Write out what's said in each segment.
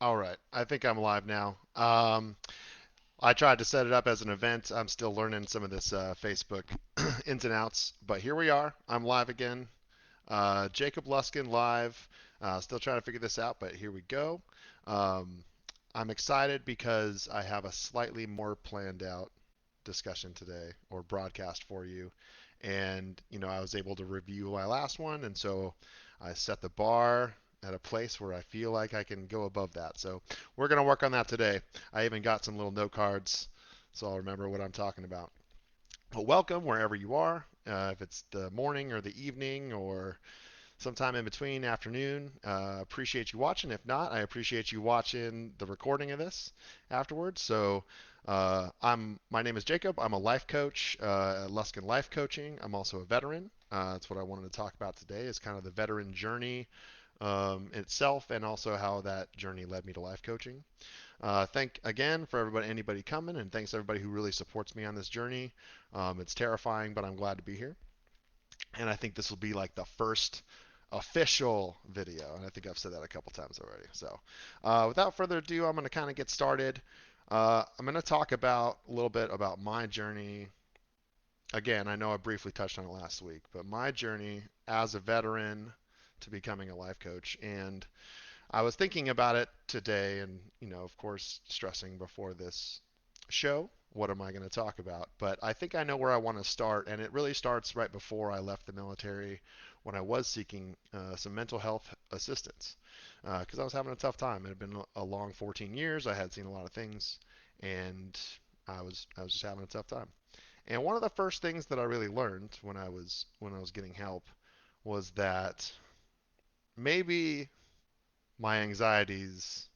All right, I think I'm live now. I tried to set it up as an event. I'm still learning some of this Facebook ins and outs, but here we are. I'm live again. Jacob Luskin live. Still trying to figure this out, but here we go. Um, I'm excited because I have a slightly more planned out discussion today or broadcast for you. And, I was able to review my last one, and so I set the bar at a place where I feel like I can go above that. So we're going to work on that today. I even got some little note cards so I'll remember what I'm talking about. Well, welcome wherever you are. If it's the morning or the evening or sometime in between afternoon. Appreciate you watching. If not, I appreciate you watching the recording of this afterwards. So my name is Jacob. I'm a life coach at Luskin Life Coaching. I'm also a veteran. That's what I wanted to talk about today is kind of the veteran journey itself and also how that journey led me to life coaching. Thank again for anybody coming, and thanks everybody who really supports me on this journey. It's terrifying, but I'm glad to be here. And I think this will be like the first official video, and I think I've said that a couple times already. So, without further ado, I'm going to kind of get started. I'm going to talk about a little bit about my journey. Again, I know I briefly touched on it last week, but my journey as a veteran to becoming a life coach. And I was thinking about it today, and of course, stressing before this show, what am I going to talk about? But I think I know where I want to start, and it really starts right before I left the military when I was seeking some mental health assistance because I was having a tough time. It had been a long 14 years. I had seen a lot of things, and I was just having a tough time. And one of the first things that I really learned when I was getting help was that maybe my anxieties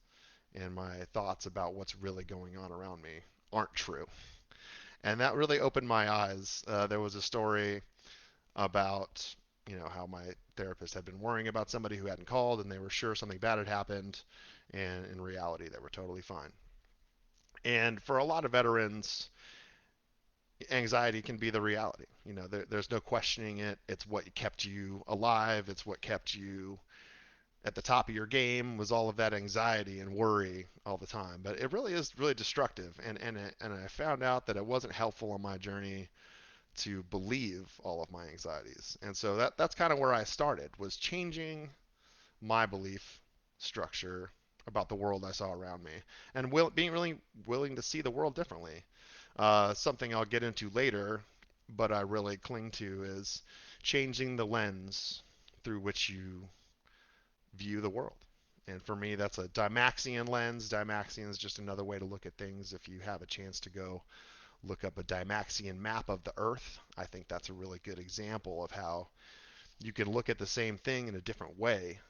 and my thoughts about what's really going on around me aren't true. And that really opened my eyes. There was a story about, how my therapist had been worrying about somebody who hadn't called and they were sure something bad had happened. And in reality, they were totally fine. And for a lot of veterans, anxiety can be the reality. There's no questioning it. It's what kept you alive. It's what kept you at the top of your game was all of that anxiety and worry all the time. But it really is really destructive. And I found out that it wasn't helpful on my journey to believe all of my anxieties. And so that's kind of where I started was changing my belief structure about the world I saw around me and being really willing to see the world differently. Something I'll get into later, but I really cling to is changing the lens through which you view the world. And for me, that's a Dymaxion lens. Dymaxion is just another way to look at things. If you have a chance to go look up a Dymaxion map of the Earth, I think that's a really good example of how you can look at the same thing in a different way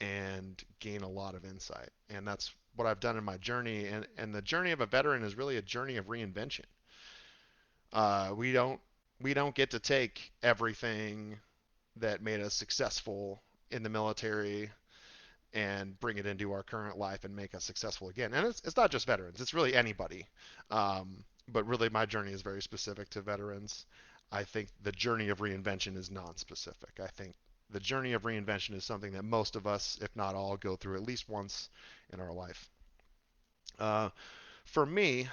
and gain a lot of insight. And that's what I've done in my journey. And the journey of a veteran is really a journey of reinvention. We don't get to take everything that made us successful in the military and bring it into our current life and make us successful again. And it's not just veterans, it's really anybody. But really, my journey is very specific to veterans. I think the journey of reinvention is non-specific. I think the journey of reinvention is something that most of us, if not all, go through at least once in our life. Uh, for me,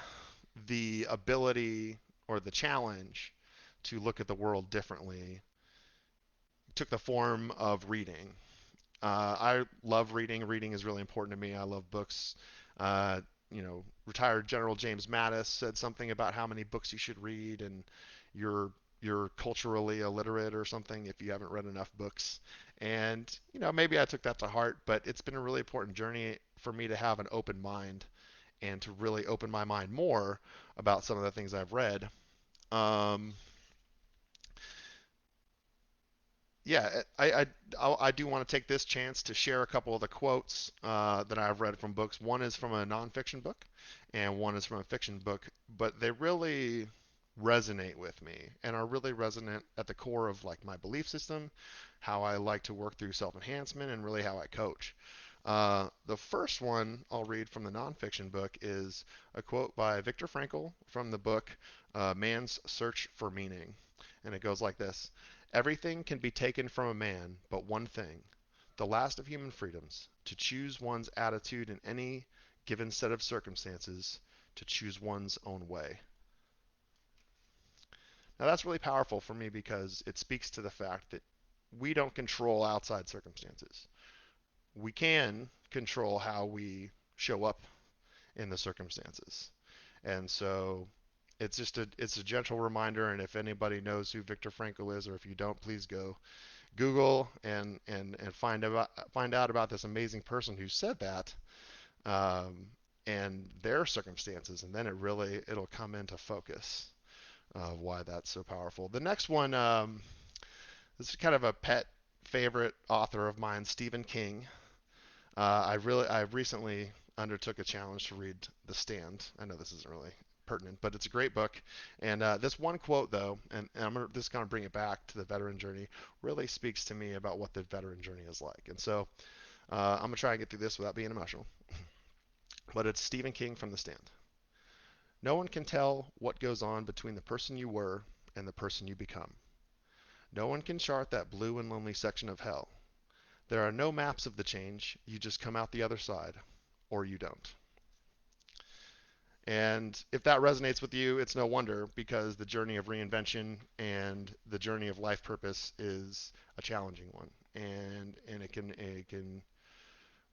the ability or the challenge to look at the world differently took the form of reading. I love reading. Reading is really important to me. I love books. Uh, Retired General James Mattis said something about how many books you should read, and you're you're culturally illiterate or something if you haven't read enough books. And maybe I took that to heart, but it's been a really important journey for me to have an open mind and to really open my mind more about some of the things I've read. Um, yeah, I do want to take this chance to share a couple of the quotes that I've read from books. One is from a nonfiction book, and one is from a fiction book, but they really resonate with me and are really resonant at the core of like my belief system, how I like to work through self-enhancement, and really how I coach. The first one I'll read from the nonfiction book is a quote by Viktor Frankl from the book Man's Search for Meaning. And it goes like this: Everything can be taken from a man but one thing, the last of human freedoms, to choose one's attitude in any given set of circumstances, to choose one's own way. Now, that's really powerful for me because it speaks to the fact that we don't control outside circumstances. We can control how we show up in the circumstances. And so it's a gentle reminder, and if anybody knows who Viktor Frankl is, or if you don't, please go Google and find out about this amazing person who said that, um, and their circumstances, and then it'll come into focus of why that's so powerful. The next one, this is kind of a pet favorite author of mine, Stephen King. I recently undertook a challenge to read The Stand. I know this isn't really pertinent, but it's a great book. And this one quote, though, and this is going to bring it back to the veteran journey, really speaks to me about what the veteran journey is like. And so I'm going to try and get through this without being emotional. But it's Stephen King from The Stand. No one can tell what goes on between the person you were and the person you become. No one can chart that blue and lonely section of hell. There are no maps of the change. You just come out the other side, or you don't. And if that resonates with you, it's no wonder because the journey of reinvention and the journey of life purpose is a challenging one. And it can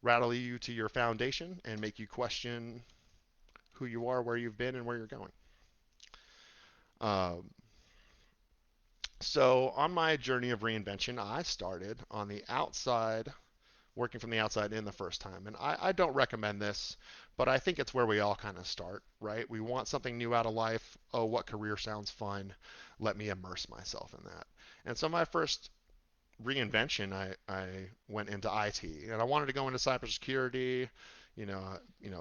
rattle you to your foundation and make you question who you are, where you've been, and where you're going. Um, so on my journey of reinvention, I started on the outside, working from the outside in the first time. And I don't recommend this, but I think it's where we all kind of start, right? We want something new out of life. Oh, what career sounds fun? Let me immerse myself in that. And so my first reinvention, I went into IT, and I wanted to go into cybersecurity.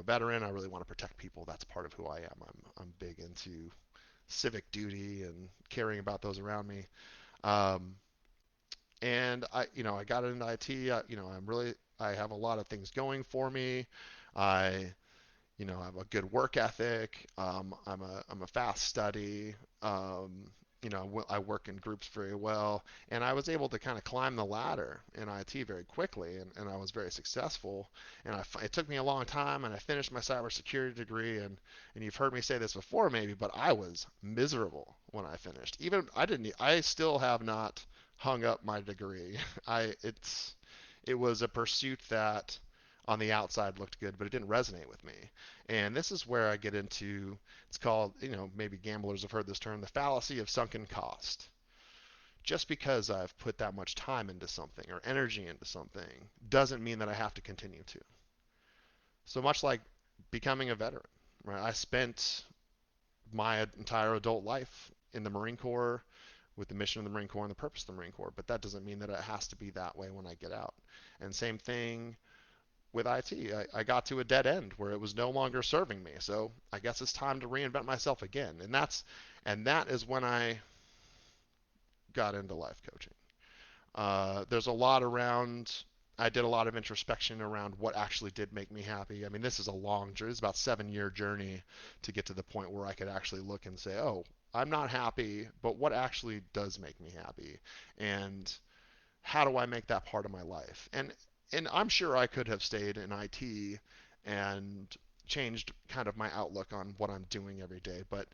Veteran. I really want to protect people. That's part of who I am. I'm big into civic duty and caring about those around me. Um, and I got into IT. I have a lot of things going for me. I, I have a good work ethic. I'm a fast study. I work in groups very well, and I was able to kind of climb the ladder in IT very quickly, and I was very successful. And it took me a long time, and I finished my cybersecurity degree. And you've heard me say this before, maybe, but I was miserable when I finished. Even I didn't. I still have not hung up my degree. It was a pursuit that on the outside looked good, but it didn't resonate with me. And this is where I get into, it's called, maybe gamblers have heard this term, the fallacy of sunken cost. Just because I've put that much time into something or energy into something doesn't mean that I have to continue to. So much like becoming a veteran, right? I spent my entire adult life in the Marine Corps with the mission of the Marine Corps and the purpose of the Marine Corps, but that doesn't mean that it has to be that way when I get out. And same thing with IT. I got to a dead end where it was no longer serving me. So I guess it's time to reinvent myself again. And that is when I got into life coaching. There's a lot around. I did a lot of introspection around what actually did make me happy. I mean, this is a long journey. It's about 7-year journey to get to the point where I could actually look and say, oh, I'm not happy, but what actually does make me happy? And how do I make that part of my life? And I'm sure I could have stayed in IT and changed kind of my outlook on what I'm doing every day, but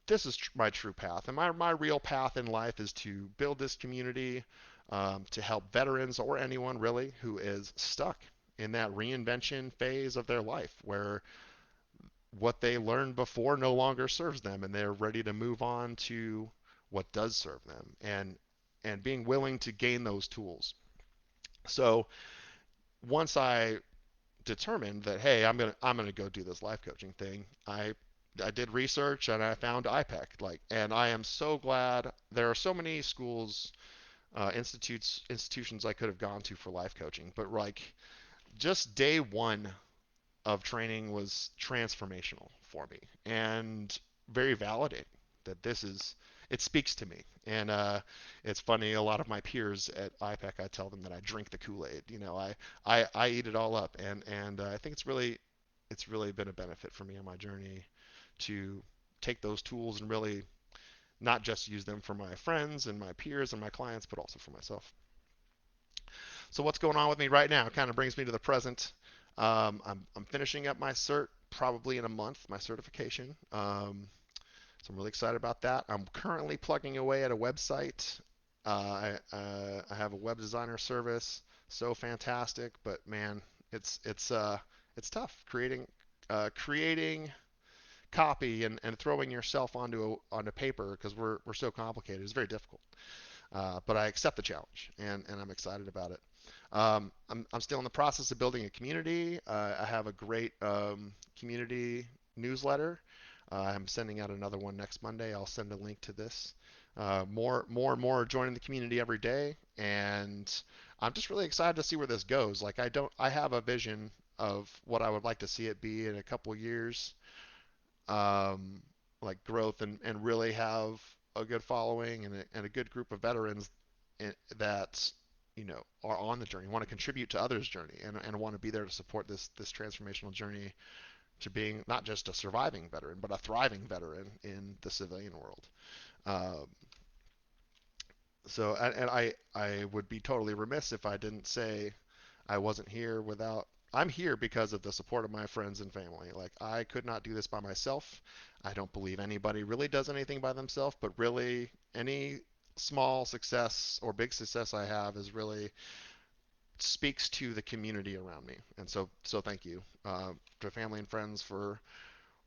this is my true path. And my real path in life is to build this community, to help veterans or anyone really who is stuck in that reinvention phase of their life where what they learned before no longer serves them and they're ready to move on to what does serve them, and being willing to gain those tools. So once I determined that, hey, I'm gonna go do this life coaching thing, I did research and I found IPEC. And I am so glad there are so many schools, institutions I could have gone to for life coaching, but just day one of training was transformational for me and very validating that it speaks to me. And it's funny, a lot of my peers at IPEC, I tell them that I drink the Kool-Aid. I eat it all up, and I think it's really been a benefit for me on my journey to take those tools and really not just use them for my friends and my peers and my clients, but also for myself. So what's going on with me right now? Kind of brings me to the present. I'm finishing up my cert probably in a month, my certification. So I'm really excited about that. I'm currently plugging away at a website. I have a web designer service, so fantastic, but man, it's tough creating copy and throwing yourself onto paper because we're so complicated. It's very difficult. But I accept the challenge and I'm excited about it. I'm still in the process of building a community. I have a great community newsletter. I'm sending out another one next Monday. I'll send a link to this. More and more are joining the community every day, and I'm just really excited to see where this goes. Like I have a vision of what I would like to see it be in a couple years, um, like growth and really have a good following and a good group of veterans that are on the journey, want to contribute to others' journey, and want to be there to support this transformational journey to being not just a surviving veteran, but a thriving veteran in the civilian world. Um, and I would be totally remiss if I didn't say I wasn't here without. I'm here because of the support of my friends and family. Like, I could not do this by myself. I don't believe anybody really does anything by themselves, but really, any small success or big success I have is really speaks to the community around me. And so thank you to family and friends for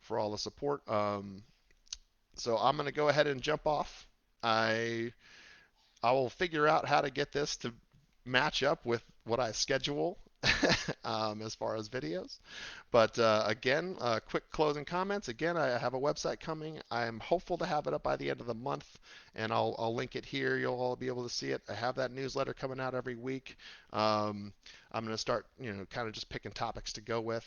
all the support. So I'm going to go ahead and jump off. I I will figure out how to get this to match up with what I schedule as far as videos. But again, quick closing comments. Again, I have a website coming. I'm hopeful to have it up by the end of the month, and I'll link it here. You'll all be able to see it. I have that newsletter coming out every week. I'm going to start, kind of just picking topics to go with.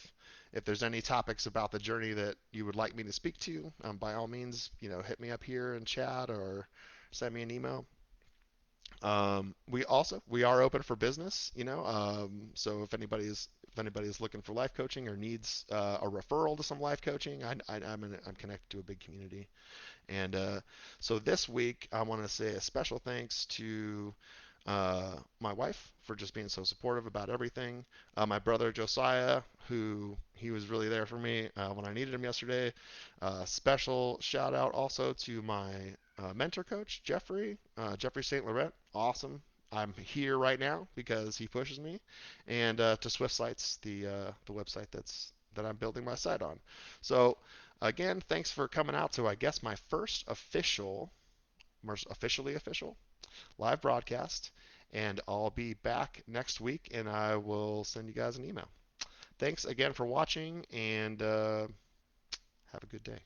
If there's any topics about the journey that you would like me to speak to, by all means, hit me up here in chat or send me an email. We are open for business, so if anybody's looking for life coaching or needs a referral to some life coaching, I'm connected to a big community. And so this week, I want to say a special thanks to my wife for just being so supportive about everything. My brother Josiah, who he was really there for me when I needed him yesterday. Special shout out also to my mentor coach, Jeffrey St. Laurent. Awesome. I'm here right now because he pushes me, and to Swift Sites, the website that I'm building my site on. So again, thanks for coming out to, I guess, my first officially official live broadcast. And I'll be back next week and I will send you guys an email. Thanks again for watching and have a good day.